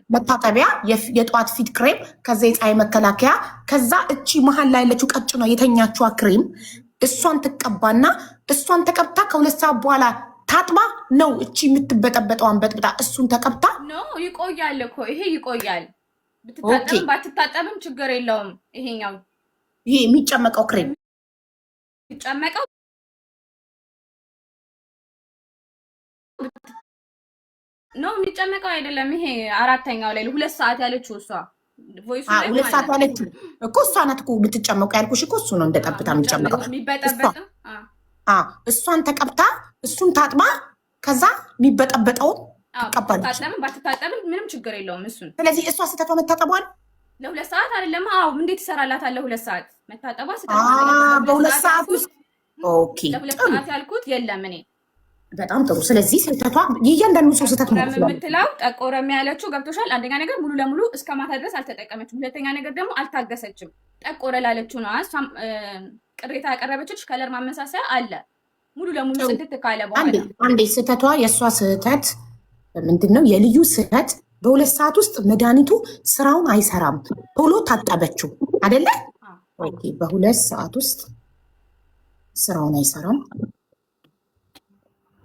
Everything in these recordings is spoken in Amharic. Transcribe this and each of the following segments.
መታጠቢያ የጧት ፊት ክሬም ከዛ የፀሐይ መከላከያ ከዛ እቺ መሀል ላይ ያለችው ቀጭኗ የተኛችዋ ክሬም እሷን ትቀባና እሷን ተቀብታ ከ2 ሰዓት በኋላ ታጥባ ነው እቺ የምትበጠበጠዋን በጥብጣ እሱን ተቀብታ ነው ይቆያል እኮ ይሄ ይቆያል። ብትታጠብም ባትታጠብም ችግር የለውም። ይሄኛው ይሄ የሚጨመቀው ክሬም የሚጨመቀው ነው የሚጨመቀው አይደለም። ይሄ አራተኛው ላይ 2 ሰዓት ያለችው እሷ ቮይስ ላይ 2 ሰዓት ያለችው እኮ እሷ ናት እኮ የምትጨመቀው ያልኩሽ እኮ እሱ ነው እንደጠብታ የሚጨመቀው የሚበጠበጥ እሷን ተቀብታ እሱን ታጥባ ከዛ የሚበጠበጠውን ትቀባለች። ባትታጠብም ምንም ችግር የለውም እሱን። ስለዚህ እሷ ስህተቷ መታጠቧል ለ2 ሰዓት አይደለም። አዎ እንዴት ይሰራላታል ለ2 ሰዓት መታጠቧ ስህተቷ በ2 ሰዓት ውስጥ ኦኬ ለ2 ሰዓት ያልኩት የለም እኔ በጣም ጥሩ። ስለዚህ ስህተቷ የእያንዳንዱ ሰው ስህተት ነው የምትለው። ጠቆረም ያለችው ገብቶሻል። አንደኛ ነገር ሙሉ ለሙሉ እስከ ማታ ድረስ አልተጠቀመችም። ሁለተኛ ነገር ደግሞ አልታገሰችም። ጠቆረ ላለችው ነው እሷም ቅሬታ ያቀረበችሽ ከለር ማመሳሰያ አለ። ሙሉ ለሙሉ ጽድት ካለ በኋላ አንዴ ስህተቷ የእሷ ስህተት ምንድነው? የልዩ ስህተት በ2 ሰዓት ውስጥ መድኃኒቱ ስራውን አይሰራም። ቶሎ ታጠበችው አይደለ? ኦኬ በ2 ሰዓት ውስጥ ስራውን አይሰራም።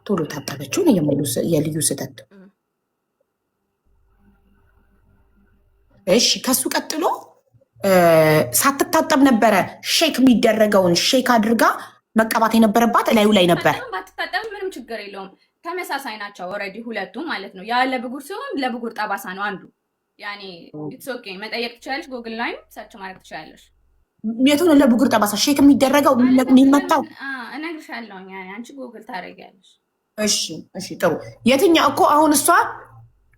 ቶሎ ታጠበችው ነው የልዩ ስህተት። እሺ ከሱ ቀጥሎ ሳትታጠብ ነበረ ሼክ የሚደረገውን ሼክ አድርጋ መቀባት የነበረባት እላዩ ላይ ነበር። ባትታጠብ ምንም ችግር የለውም። ተመሳሳይ ናቸው ኦልሬዲ ሁለቱም ማለት ነው። ያ ለብጉር ሲሆን ለብጉር ጠባሳ ነው አንዱ። ያኔ ኢትስ ኦኬ መጠየቅ ትችላለሽ። ጉግል ላይም ሰርች ማድረግ ትችላለሽ። የቱን ለብጉር ጠባሳ ሼክ የሚደረገው የሚመታው እነግርሻለሁ። አንቺ ጉግል ታደርጊያለሽ። እሺ ጥሩ። የትኛው እኮ አሁን እሷ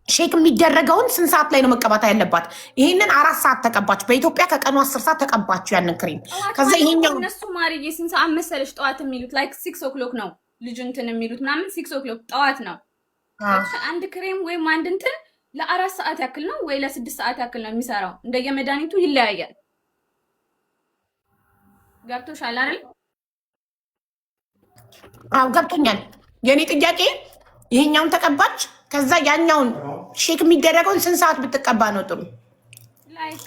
ሼክ የሚደረገውን ስንት ሰዓት ላይ ነው መቀባት ያለባት? ይሄንን 4 ሰዓት ተቀባች። በኢትዮጵያ ከቀኑ 10 ሰዓት ተቀባችሁ ያንን ክሬም። ከዛ ይሄኛው እነሱ ማርዬ ስንት ሰዓት መሰለሽ ጠዋት የሚሉት ላይክ 6 o'clock ነው ልጅ እንትን የሚሉት ምናምን 6 o'clock ጠዋት ነው። አንድ ክሬም ወይም አንድ እንትን ለ4 ሰዓት ያክል ነው ወይ ለ6 ሰዓት ያክል ነው የሚሰራው። እንደየመድኃኒቱ ይለያያል። ገብቶሻል አይደል? አዎ ገብቶኛል። የኔ ጥያቄ ይሄኛውን ተቀባች። ከዛ ያኛውን ሼክ የሚደረገውን ስንት ሰዓት ብትቀባ ነው ጥሩ? ላይክ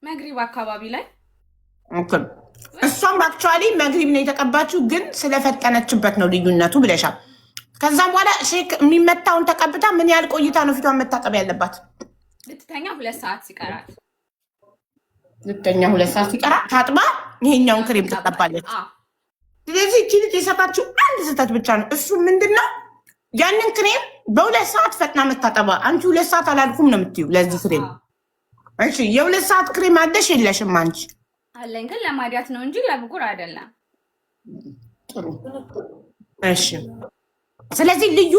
መግሪብ አካባቢ ላይ እሷም አክቹዋሊ መግሪብ ነው የተቀባችው፣ ግን ስለፈጠነችበት ነው ልዩነቱ ብለሻል። ከዛም በኋላ ሼክ የሚመታውን ተቀብታ ምን ያህል ቆይታ ነው ፊቷን መታጠብ ያለባት? ልትተኛ 2 ሰዓት ሲቀራት ልትተኛ 2 ሰዓት ሲቀራት ታጥባ ይሄኛውን ክሬም ትቀባለች። ስለዚህ እቺ ልጅ የሰራችው አንድ ስህተት ብቻ ነው። እሱ ምንድነው? ያንን ክሬም በ2 ሰዓት ፈጥና መታጠባ። አንቺ 2 ሰዓት አላልኩም ነው የምትይው ለዚህ ክሬም። እሺ የ2 ሰዓት ክሬም አለሽ የለሽም? አንቺ አለኝ፣ ግን ለማዲያት ነው እንጂ ለብጉር አይደለም። ጥሩ እሺ። ስለዚህ ልዩ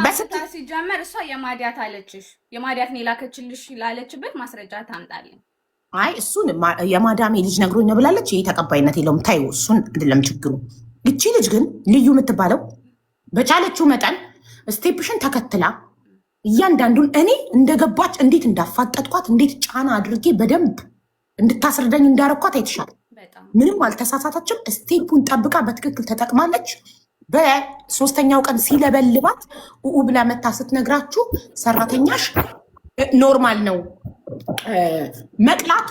በስታ ሲጀመር እሷ የማዲያት አለችሽ። የማዲያት ነው የላከችልሽ ላለችበት ማስረጃ ታምጣልኝ። አይ እሱን የማዳሜ ልጅ ነግሮኝ ነው ብላለች። ይሄ ተቀባይነት የለውም። ታዩ እሱን አይደለም ችግሩ። እቺ ልጅ ግን ልዩ የምትባለው በቻለችው መጠን ስቴፕሽን ተከትላ እያንዳንዱን እኔ እንደገባች እንዴት እንዳፋጠጥኳት እንዴት ጫና አድርጌ በደንብ እንድታስረዳኝ እንዳረኳት አይተሻል። ምንም አልተሳሳተችም። ስቴፑን ጠብቃ በትክክል ተጠቅማለች። በ3ኛው ቀን ሲለበልባት ብላ መታ ስትነግራችሁ ሰራተኛሽ ኖርማል ነው መቅላቱ፣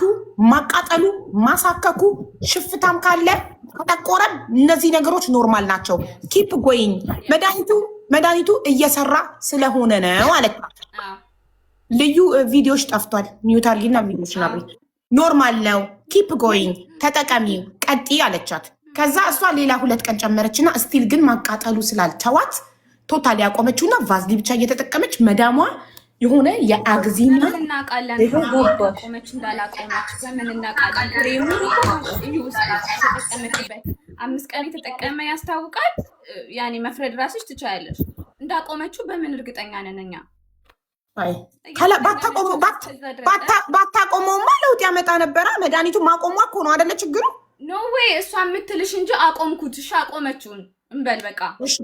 ማቃጠሉ፣ ማሳከኩ፣ ሽፍታም ካለ ከጠቆረም እነዚህ ነገሮች ኖርማል ናቸው። ኪፕ ጎይንግ መድኃኒቱ እየሰራ ስለሆነ ነው አለች። ልዩ ቪዲዮዎች ጠፍቷል። ሚዩት አድርጊና ቪዲዮች ናብሪ። ኖርማል ነው ኪፕ ጎይንግ ተጠቀሚው ቀጢ አለቻት። ከዛ እሷ ሌላ 2 ቀን ጨመረችና ስቲል ግን ማቃጠሉ ስላልተዋት ቶታል ያቆመችውና ቫዝሊ ብቻ እየተጠቀመች መዳሟ የሆነ የአግዚና ቆመች እንዳላቆመች በምን እናውቃለን? ክሬሙ ተጠቀመችበት 5 ቀን የተጠቀመ ያስታውቃል። ያኔ መፍረድ ራስሽ ትችያለሽ። እንዳቆመችው በምን እርግጠኛ ነን እኛ? ባታቆመውማ ለውጥ ያመጣ ነበረ። መድኃኒቱ ማቆሟ እኮ ነው አይደለ ችግሩ? ኖ ዌይ እሷ የምትልሽ እንጂ አቆምኩት። እሺ አቆመችውን እንበል በቃ።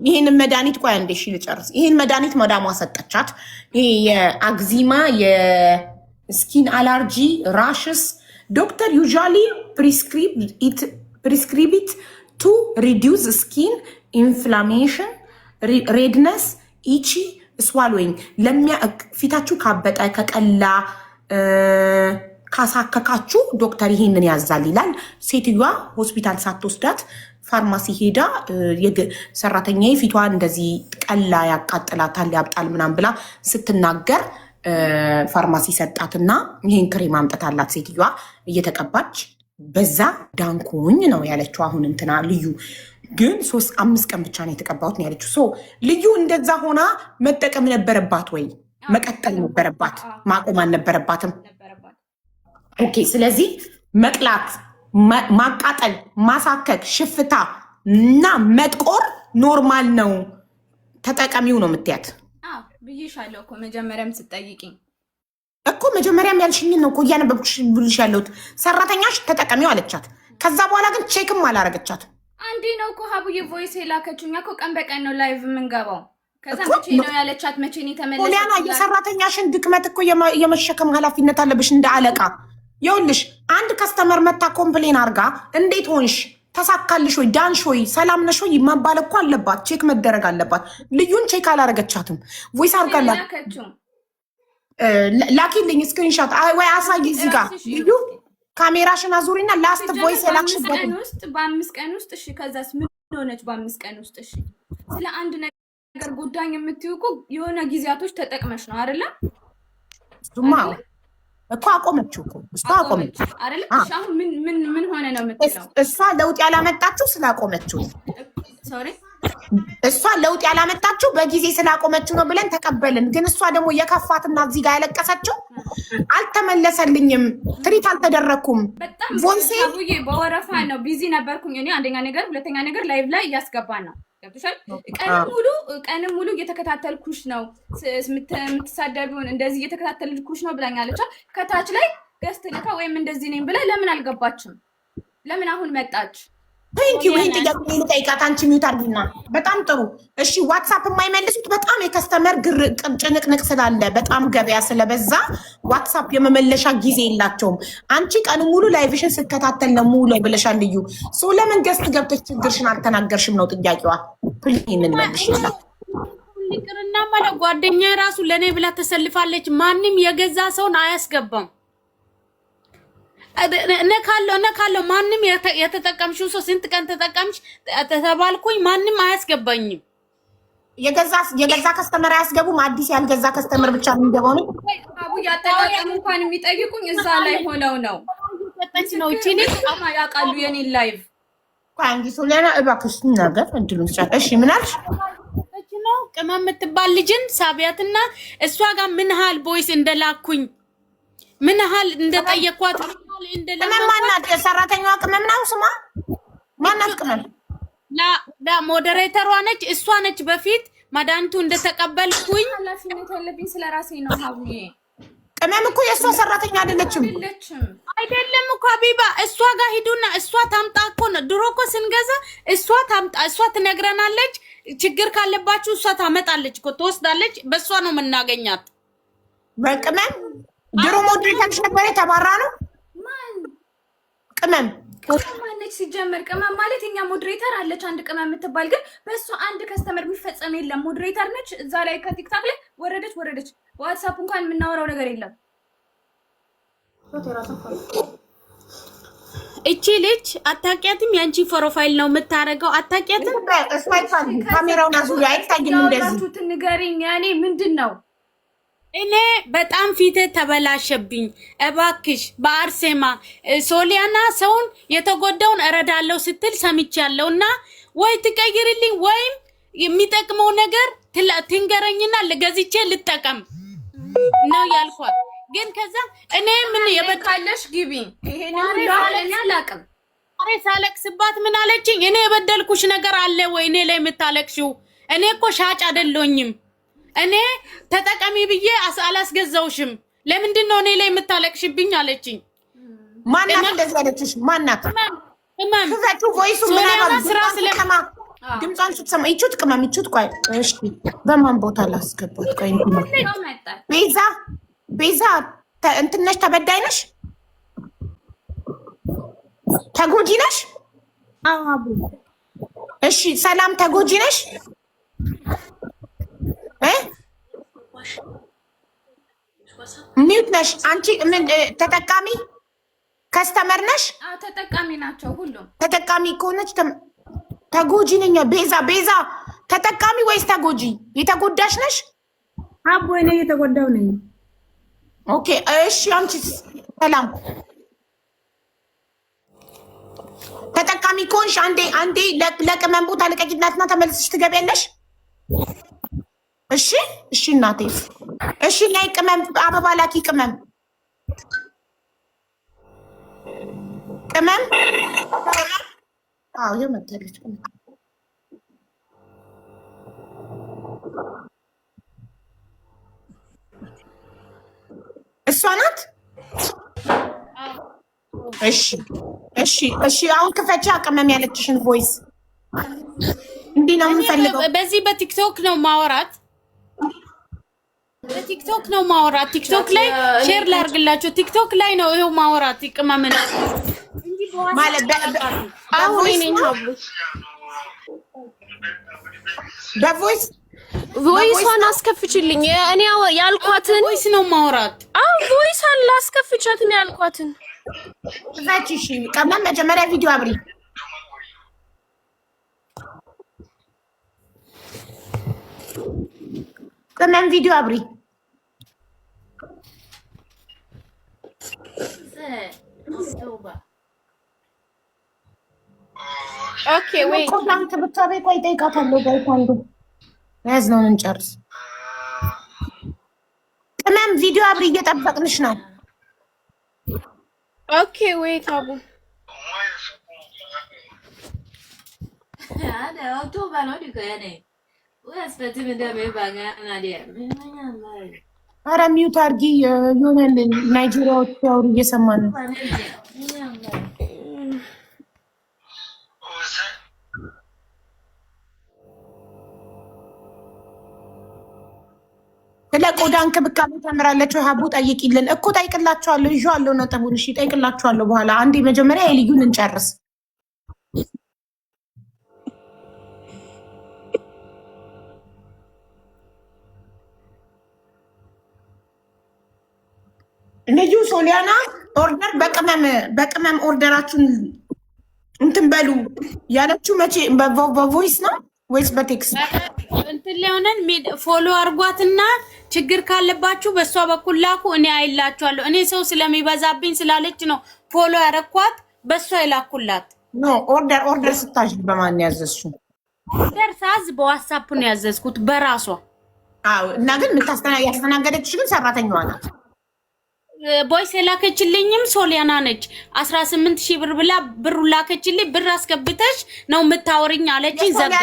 ይህንን መድኃኒት ቆይ አንዴ እሺ ልጨርስ። ይህን መድኃኒት መዳሟ ሰጠቻት። ይሄ የአግዚማ የስኪን አላርጂ ራሽስ ዶክተር ዩዥዋሊ ፕሪስክሪቢት ቱ ሪዲዩስ ስኪን ኢንፍላሜሽን ሬድነስ ኢቺ ስዋሎዊንግ ፊታችሁ ካበጠ ከቀላ ካሳከካችሁ ዶክተር ይሄንን ያዛል ይላል። ሴትዮዋ ሆስፒታል ሳትወስዳት ፋርማሲ ሄዳ ሰራተኛዬ ፊቷ እንደዚህ ቀላ ያቃጥላታል ያብጣል ምናምን ብላ ስትናገር ፋርማሲ ሰጣትና ይሄን ክሬም አምጥታላት ሴትዮዋ እየተቀባች በዛ ዳንኩኝ ነው ያለችው። አሁን እንትና ልዩ ግን 3-5 ቀን ብቻ ነው የተቀባሁት ነው ያለችው። ልዩ እንደዛ ሆና መጠቀም ነበረባት ወይ መቀጠል ነበረባት? ማቆም አልነበረባትም። ኦኬ። ስለዚህ መቅላት፣ ማቃጠል፣ ማሳከክ፣ ሽፍታ እና መጥቆር ኖርማል ነው፣ ተጠቀሚው ነው የምትያት ብዬሻለሁ እኮ መጀመሪያም ስጠይቂኝ እኮ መጀመሪያም ያልሽኝን ነው እኮ እያነበብኩልሽ ያለሁት። ሰራተኛሽ ተጠቀሚው አለቻት። ከዛ በኋላ ግን ቼክም አላረገቻት። አንዴ ነው እኮ ሀቡዬ ቮይስ የላከችኝ እኮ ቀን በቀን ነው ላይቭ የምንገባው። ከዛ መቼ ነው ያለቻት? መቼ ነው የተመለሰችው? ሊያና የሰራተኛሽን ድክመት እኮ የመሸከም ኃላፊነት አለብሽ እንደ አለቃ። ይኸውልሽ አንድ ከስተመር መታ ኮምፕሌን አርጋ እንዴት ሆንሽ፣ ተሳካልሽ ወይ፣ ዳንሽ ወይ፣ ሰላም ነሽ ወይ መባል እኮ አለባት። ቼክ መደረግ አለባት። ልዩን ቼክ አላረገቻትም። ቮይስ አርጋላት ላኪልኝ ስክሪንሻት ወይ አሳይ። እዚህ ጋር ልዩ ካሜራሽን አዙሪና ላስት ቮይስ የላክሽበት በ5 ቀን ውስጥ እሺ። ከዛስ ምን ሆነች በ5 ቀን ውስጥ? እሺ ስለ አንድ ነገር ጉዳይ የምትይው እኮ የሆነ ጊዜያቶች ተጠቅመሽ ነው አይደለ? እሱማ እኮ አቆመችው እኮ እሷ አቆመች አይደለ? እሺ አሁን ምን ሆነ ነው የምትለው? እሷ ለውጥ ያላመጣችው ስላቆመችው ሶሪ እሷ ለውጥ ያላመጣችው በጊዜ ስላቆመችው ነው ብለን ተቀበልን። ግን እሷ ደግሞ የከፋትና እዚህ ጋር ያለቀሰችው አልተመለሰልኝም፣ ትሪት አልተደረኩም። ቮይሴ በወረፋ ነው ቢዚ ነበርኩኝ እኔ። አንደኛ ነገር፣ ሁለተኛ ነገር ላይቭ ላይ እያስገባን ነው ገብቶሻል። ቀንም ሙሉ እየተከታተልኩሽ ነው፣ የምትሳደቢውን እንደዚህ እየተከታተልኩሽ ነው ብላኛለች። ከታች ላይ ገስት ልካ ወይም እንደዚህ ነኝ ብላ ለምን አልገባችም? ለምን አሁን መጣች? ቴንኪው። ይህን ጥያቄ ልጠይቃት። አንቺ ሚውት አድርጊና። በጣም ጥሩ እሺ። ዋትሳፕ የማይመልሱት በጣም የከስተመር ጭንቅንቅ ስላለ በጣም ገበያ ስለበዛ ዋትሳፕ የመመለሻ ጊዜ የላቸውም። አንቺ ቀን ሙሉ ላይቭሽን ስከታተል ነው ሙሉ ብለሻል። ልዩ ሰው ለምን ገስት ገብተሽ ችግርሽን አልተናገርሽም ነው ጥያቄዋ። ይህንን መልሽ ይችላል። ይቅርና ማለት ጓደኛ ራሱ ለእኔ ብላ ተሰልፋለች። ማንም የገዛ ሰውን አያስገባም። ነካለው ማንም የተጠቀምሽው ሰው ስንት ቀን ተጠቀምሽ ተባልኩኝ፣ ማንም አያስገባኝም። የገዛ ከስተመር አያስገቡም። አዲስ ያልገዛ ከስተመር ብቻ የሚገባው ነው። አቡ ያጠቃቀም እንኳን የሚጠይቁኝ እዛ ላይ ሆነው ነው ነው እቺ ልጅ ያውቃሉ የኔ ላይቭ አንዲ ሶሊያና እባክሽ ነገር እንድሉን ቻል። እሺ ምን አልሽ? እቺ ነው ቅመም የምትባል ልጅን ሳቢያትና እሷ ጋር ምን ያህል ቦይስ እንደላኩኝ ምን ያህል እንደጠየኳት ቅመም ማናት? የሰራተኛዋ ቅመም ነው ስሟ ማናት? ቅመም ሞዴሬተሯ ነች። እሷ ነች በፊት መድኃኒቱ እንደተቀበልኩኝ ኃላፊነት ያለብኝ ስለራሴ ነው። ሀቡዬ ቅመም እኮ የእሷ ሰራተኛ አይደለችም። አይደለም እኮ ሀቢባ፣ እሷ ጋር ሂዱና እሷ ታምጣ እኮ ነው። ድሮ እኮ ስንገዛ እሷ ታምጣ፣ እሷ ትነግረናለች። ችግር ካለባችሁ እሷ ታመጣለች እኮ ትወስዳለች። በእሷ ነው የምናገኛት። በቅመም ድሮ ሞዴሬተርሽ ነበር የተባራ ነው። ቅመም ማነች? ሲጀመር ቅመም ማለት የኛ ሞዴሬተር አለች አንድ ቅመም የምትባል ግን በእሷ አንድ ከስተመር የሚፈጸም የለም። ሞዴሬተር ነች። እዛ ላይ ከቲክታክ ላይ ወረደች። ዋትሳፕ እንኳን የምናወራው ነገር የለም። እቺ ልጅ አታውቂያትም? የአንቺ ፕሮፋይል ነው የምታረገው። አታውቂያትም? ካሜራውን አዙሪ አይታይም። እንደዚህ ትንገሪኝ። ያኔ ምንድን ነው እኔ በጣም ፊቴ ተበላሸብኝ። እባክሽ በአርሴማ ሶሊያና ሰውን የተጎዳውን እረዳለሁ ስትል ሰምቻለሁና ወይ ትቀይርልኝ ወይም የሚጠቅመው ነገር ትንገረኝና ለገዝቼ ልጠቀም ነው ያልኳት። ግን ከዛ እኔ ምን የበቃለሽ ግቢ ይሄን ሁሉ አላቅም። አሬ ሳለቅስባት ምን አለችኝ? እኔ የበደልኩሽ ነገር አለ ወይ እኔ ላይ የምታለቅሽው? እኔ እኮ ሻጭ አይደለሁኝም። እኔ ተጠቀሚ ብዬ አላስገዛውሽም። ለምንድን ነው እኔ ላይ የምታለቅሽብኝ አለችኝ። ማናት እንደዚህ አለችሽ? ማናት? ክፈቱ ቮይሱ ምን አለ? ስራ ስለማ ድምጿን ስትሰማ ይቹት ቅመም ይቹት። ቆይ እሺ፣ በማን ቦታ ላስገባት? ቆይ ቤዛ እንትን ነሽ፣ ተበዳይ ነሽ፣ ተጎጂ ነሽ። እሺ ሰላም ተጎጂ ነሽ። ሚውት ነሽ አንቺ። ምን ተጠቃሚ ከስተመር ነሽ? ተጠቃሚ ናቸው ሁሉም። ተጠቃሚ ከሆነች ተጎጂ ነኝ። ቤዛ ተጠቃሚ ወይስ ተጎጂ? የተጎዳሽ ነሽ? አቦ እኔ የተጎዳው ነኝ። ኦኬ እሺ። አንቺ ሰላም ተጠቃሚ ከሆንሽ አንዴ ለቅመም ቦታ ልቀቂላትና ተመልሰሽ ትገቢያለሽ። እሺ እናቴ እሺ። ናይ ቅመም አበባ ላኪ። ቅመም አዎ የመጣለች እሷ ናት። እሺ አሁን ክፈቻ። ቅመም ያለችሽን ቮይስ እንዲህ ነው የምፈልገው። በዚህ በቲክቶክ ነው ማወራት። ቲክቶክ ላይ ሼር ላርግላችሁ። ቲክቶክ ላይ ነው ይሄው ማወራት። ቅመምን ማለት አሁን እኔ ሀቡ ቮይሷን አስከፍችልኝ። እኔ ያልኳትን ቮይስ ነው ማወራት። ቮይስ አላስከፍቻት ነው ያልኳትን። እሺ ቅመም መጀመሪያ ቪዲዮ አብሪ። ቅመም ቪዲዮ አብሪ። ኦኬ ወይ ኮላንት ብቻ ቆይ ጠይቃታለሁ። ባይታንዱ ያዝነውን እንጨርስ። ቅመም ቪዲዮ አብሪ፣ እየጠበቅንሽ ነው። ኦኬ ወይ ታቡ ኧረ ሚውት አድርጊ። የሆነ ናይጄሪያዎች ሲያወሩ እየሰማን ነው። ስለ ቆዳ እንክብካቤ ተምራለች ወይ ሀቡ? ጠይቂልን እኮ። ጠይቅላችኋለሁ። ይዤዋለሁ ነጥቡን። እሺ ጠይቅላችኋለሁ በኋላ። አንዴ መጀመሪያ የልዩን እንጨርስ። ልዩ ሶሊያና ኦርደር በቅመም ኦርደራችሁን እንትን በሉ ያለችው መቼ? በቮይስ ነው ወይስ በቴክስት? እንትን ላይ ሆነን ፎሎ አርጓትና ችግር ካለባችሁ በሷ በኩል ላኩ፣ እኔ አይላችኋለሁ። እኔ ሰው ስለሚበዛብኝ ስላለች ነው ፎሎ ያረኳት፣ በሷ ይላኩላት። ኖ ኦርደር ስታዥ በማን ያዘዝሽው? ኦርደር ሳዝ በዋትስአፕ ነው ያዘዝኩት በራሷ። አዎ። እና ግን ያስተናገደችሽ ግን ሰራተኛዋ ናት። ቦይስ የላከችልኝም ሶሊያና ነች። 18,000 ብር ብላ ብሩ ላከችልኝ። ብር አስገብተሽ ነው የምታወሪኝ አለችኝ። ዘጋ።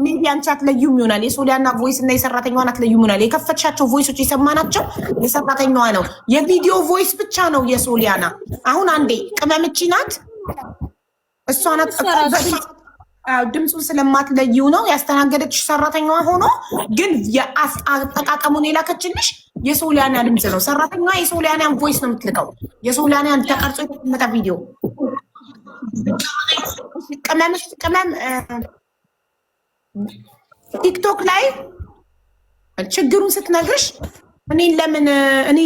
ሜቢ አንቺ አትለዩም ይሆናል። የሶሊያና ቮይስ እና የሰራተኛዋን አትለዩም ይሆናል። የከፈትሻቸው ቮይሶች የሰማናቸው የሰራተኛዋ ነው። የቪዲዮ ቮይስ ብቻ ነው የሶሊያና። አሁን አንዴ ቅመምቺ ናት፣ እሷ ናት። ድምፁን ስለማትለዩ ነው ያስተናገደች ሰራተኛዋ። ሆኖ ግን የአጠቃቀሙን የላከችልሽ የሶሊያና ድምፅ ነው። ሰራተኛዋ የሶሊያናን ቮይስ ነው የምትልቀው። የሶሊያናን ተቀርጾ የተቀመጠ ቪዲዮ። ቅመም ቲክቶክ ላይ ችግሩን ስትነግርሽ እኔ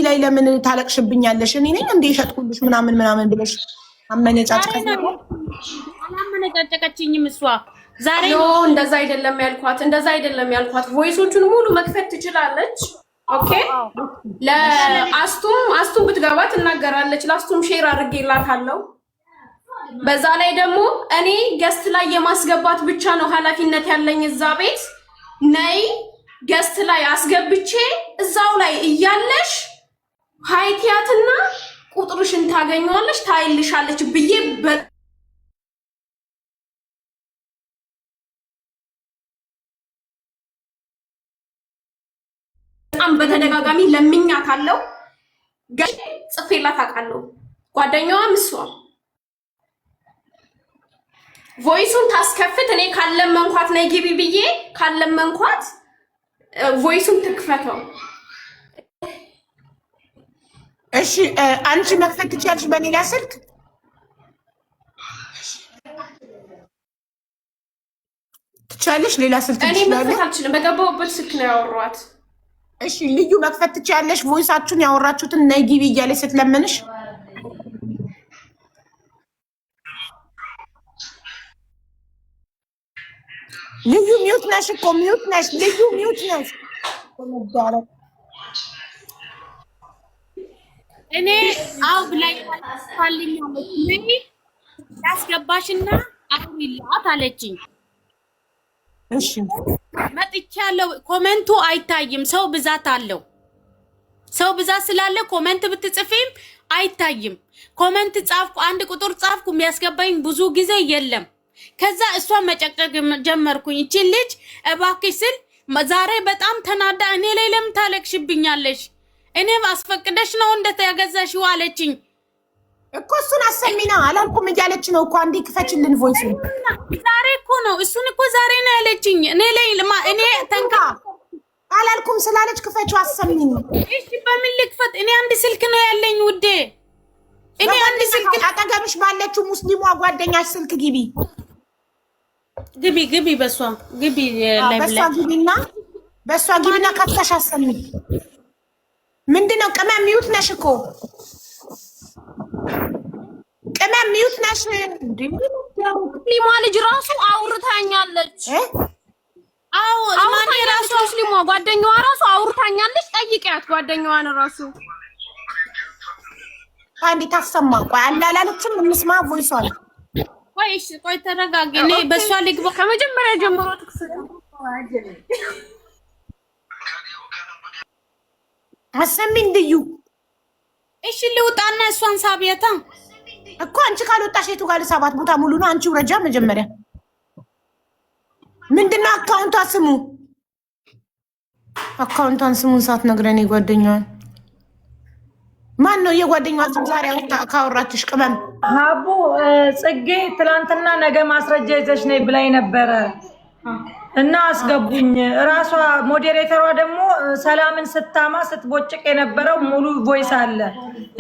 ላይ ለምን ታለቅሽብኛለሽ? እኔ ነኝ እንደ የሸጥኩልሽ ምናምን ብለሽ አላመነጫጨቀችኝም እሷ። ዛሬ እንደዛ አይደለም ያልኳት። ቮይሶቹን ሙሉ መክፈት ትችላለች። ኦኬ ለአስቱም ብትገባ ትናገራለች። ለአስቱም ሼር አድርጌላታለሁ። በዛ ላይ ደግሞ እኔ ገስት ላይ የማስገባት ብቻ ነው ኃላፊነት ያለኝ። እዛ ቤት ነይ ገስት ላይ አስገብቼ እዛው ላይ እያለሽ ሃይቲያትና ቁጥርሽን ታገኘዋለሽ ታይልሻለች ብዬ በጣም በተደጋጋሚ ለምኛታለሁ። ጽፌላት አውቃለሁ። ጓደኛዋም እሷ ቮይሱን ታስከፍት። እኔ ካለመንኳት ነይ ግቢ ብዬ ካለመንኳት ቮይሱን ትክፈተው። እሺ አንቺ መክፈት ትችያለሽ በሌላ ስልክ? ትችያለሽ ሌላ ስልክ? እኔ መክፈት አልችልም። በገባሁበት ስልክ ነው ያወራኋት። እሺ ልዩ መክፈት ትችያለሽ። ቮይሳችሁን ያወራችሁትን ነይ ግቢ እያለች ስትለምንሽ ልዩ ሚውት ነሽ እኮ ሚውት ነሽ። ልዩ ሚውት ነሽ። እኔ አው ብላይ ታልኛለች ነኝ ያስገባሽና አሁንላት አለችኝ። እሺ መጥቻለሁ። ኮሜንቱ አይታይም፣ ሰው ብዛት አለው። ሰው ብዛት ስላለ ኮሜንት ብትጽፊም አይታይም። ኮሜንት ጻፍኩ፣ አንድ ቁጥር ጻፍኩ፣ የሚያስገባኝ ብዙ ጊዜ የለም። ከዛ እሷን መጨቀቅ ጀመርኩኝ። እቺ ልጅ እባክሽ ስል ዛሬ በጣም ተናዳ እኔ ላይ ለምን ታለቅሽብኛለሽ? እኔም አስፈቅደሽ ነው እንደተያገዛሽው አለችኝ። እኮ እሱን አሰሚና አላልኩም እያለች ነው እኮ። አንዴ ክፈችልን ቮይስ። ዛሬ እኮ ነው እሱን እኮ ዛሬ ነው ያለችኝ። እኔ ላይ እኔ ተንካ አላልኩም ስላለች ክፈችው አሰሚኝ። እሺ በምን ልክፈት? እኔ አንድ ስልክ ነው ያለኝ ውዴ። እኔ አንድ ስልክ አጠገብሽ ባለችው ሙስሊሟ ጓደኛሽ ስልክ ግቢ ግቢ በሷ ግቢ ላይ በሷ ግቢና ከፍተሽ አሰሚኝ። ምንድነው ቅመም ሚውት ነሽ እኮ ቅመም ሚውት ነሽ። ሙስሊሟ ልጅ ራሱ አውርታኛለች። አዎ ማን ራሱ ሙስሊሟ ጓደኛዋ ራሱ አውርታኛለች። ጠይቂያት ጓደኛዋን ራሱ አንዴ ታሰማ። ቆይ አላለችም እንስማ ቮይሷን። ቆይ እሺ ቆይ ተረጋጊ። እኔ በሷ ልግባ ከመጀመሪያ ጀምሮ ትክስ አሰሚኝ ልዩ። እሺ ልውጣና እሷን ሳቢያታ እኮ አንቺ ካልወጣሽ የቱ ጋር ሰባት ቦታ ሙሉ ነው። አንቺ ውረጃ መጀመሪያ። ምንድነው አካውንቷ ስሙ? አካውንቷን ስሙን ሳትነግረን የጓደኛዋን ማን ነው? የጓደኛዋ ስም ዛሬ ካወራችሽ ቅመም ሀቡ ጽጌ ትላንትና ነገ ማስረጃ ይዘሽ ነይ ብላኝ ነበረ እና አስገቡኝ። እራሷ ሞዴሬተሯ ደግሞ ሰላምን ስታማ ስትቦጭቅ የነበረው ሙሉ ቮይስ አለ።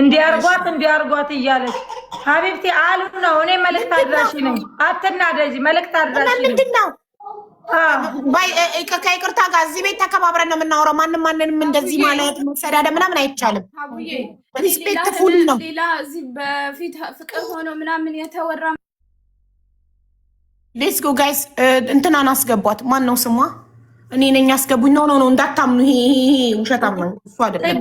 እንዲያርጓት እያለች ሀቢብቲ አሉ ነው። እኔ መልእክት አድራሽ ነኝ። አትናደጂ፣ መልእክት አድራሽ ነኝ። ምንድነው? ከይቅርታ ጋር እዚህ ቤት ተከባብረን ነው የምናወራው። ማንንም እንደዚህ ማለት መሰዳደ ምናምን አይቻልም። ሪስፔክት ፉል ነው። ሌላ እዚህ በፊት ፍቅር ሆኖ ምናምን የተወራ ሌትስ ጎ ጋይስ። እንትናን አስገቧት። ማን ነው ስሟ? እኔ ነኝ አስገቡኝ። ነው እንዳታምኑ። ይሄ ውሸታም ነው። እሱ አይደለም።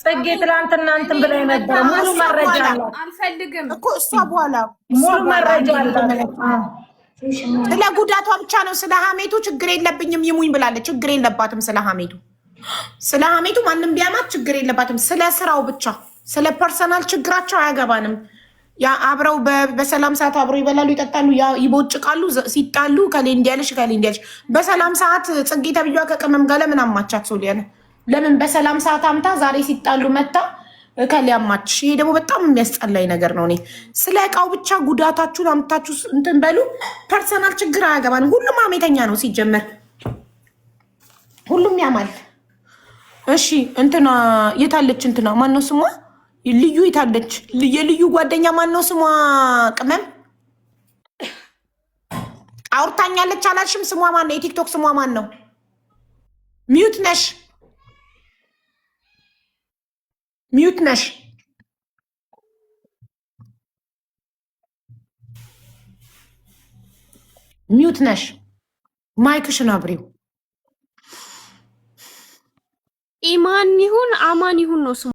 ጽጌ ትላንትና እንትን ብላኝ ነበር። ሙሉ መረጃ አለ። አልፈልግም እኮ እሷ በኋላ ሙሉ መረጃ አለ። ስለ ጉዳቷ ብቻ ነው። ስለ ሀሜቱ ችግር የለብኝም ይሙኝ ብላለች። ችግር የለባትም ስለ ሀሜቱ ማንም ቢያማት ችግር የለባትም። ስለ ስራው ብቻ ስለ ፐርሰናል ችግራቸው አያገባንም። ያ አብረው በሰላም ሰዓት አብረው ይበላሉ፣ ይጠጣሉ፣ ይቦጭቃሉ። ሲጣሉ ከሌ እንዲያለሽ በሰላም ሰዓት ጽጌ ተብዬዋ ከቅመም ጋር ለምን አማቻት? ሶሊያና ለምን በሰላም ሰዓት አምታ ዛሬ ሲጣሉ መታ ከሊያማች? ይሄ ደግሞ በጣም የሚያስጠላኝ ነገር ነው። እኔ ስለ እቃው ብቻ ጉዳታችሁን አምታችሁ እንትን በሉ። ፐርሰናል ችግር አያገባንም። ሁሉም ሀሜተኛ ነው ሲጀመር፣ ሁሉም ያማል። እሺ እንትና የታለች? እንትና ማነው ስሟ? ልዩ የታለች? የልዩ ጓደኛ ማነው ስሟ? ቅመም አውርታኛለች አላልሽም? ስሟ ማን ነው? የቲክቶክ ስሟ ማን ነው? ሚዩት ነሽ ሚዩት ነሽ። ማይክሽን አብሪው። ኢማን ይሁን አማን ይሁን ነው ስሙ።